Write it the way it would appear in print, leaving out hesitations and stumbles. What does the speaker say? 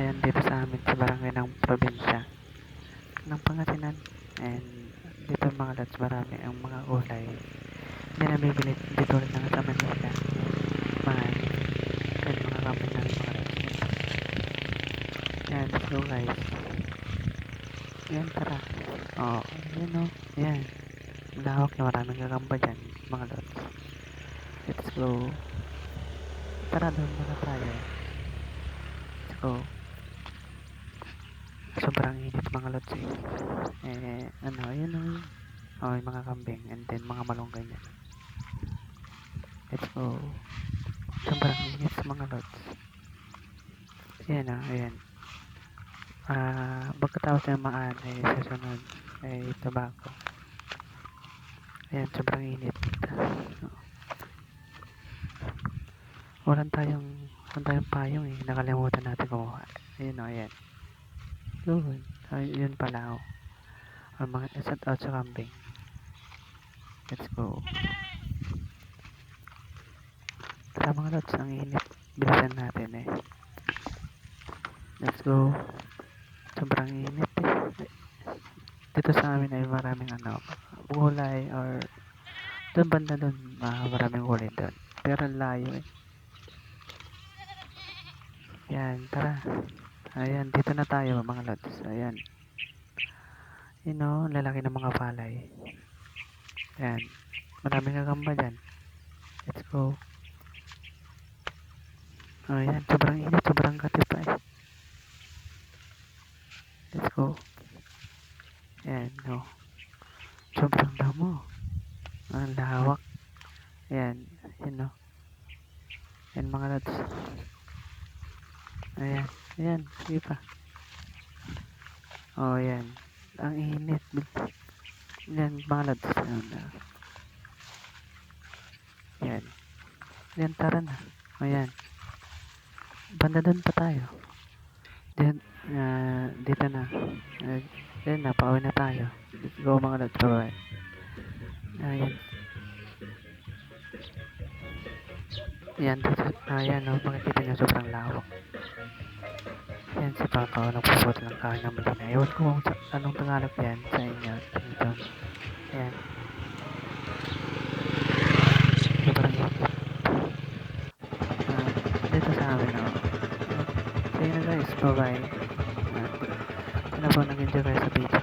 bayan dito sa amin sa barangay ng probinsya ng Pangasinan. And dito mga lods, marami ang mga gulay. Hindi nabibili dito rin lang sa Manila. Mahal. And mga kambing namin mga lods. Yan, let's go guys. Yan, tara. Oh, yun o. Yan. Lawak na maraming gagamba dyan, mga lods. Let's go. Tara, doon muna tayo. Let's go. Sobrang init mga lods eh. Yun o. Oh, yung mga kambing. And then, mga malunggay niya. Let's go. Sobrang init mga lods. Ayan o, ayan. Pagkatapos na maan ay sasunod ay tobacco. Ayan, sobrang init. Walang tayong payong eh. Nakalimutan natin kumuha. Ayan o, ayan. Yun. Yun pala o. Ang mga shout out sa kambing. Let's go. Tara mga lods, ang init. Bilisan natin eh. Let's go. Sobrang init eh. Dito sa amin ay maraming gulay or doon banda doon, maraming gulay doon. Pero layo eh. Yan, tara. Ayan, dito na tayo mga lods. Ayan. You know, lalaki ng mga palay. Ayan. Maraming gagamba dyan. Let's go. Ayan, sobrang init, sobrang katip pa eh. Let's go. Ayan, no. Sobrang damo. Ang lawak. Ayan, yun no. Ayan mga lods. Ayan, ayan, sige pa. Oh, ayan. Ang init. Ayan, mga lods. Ayan. Ayan, tara na. Ayan. Banda doon pa tayo. Dito na. Ayan na, pauwi na tayo. Let's go mga lods. Bye-bye. Ayan. Ayan, dito. Ayan, no, makikita nyo sobrang lawak. Ayan si Papa, nagpupot lang kain ng malina. Ewan ko kung anong Tagalog yan sa inyo. Dito. Ayan. Sobrang init. Dito sa amin, no. So yun na guys, bye-bye. Sana po nag-enjoy kayo sa video.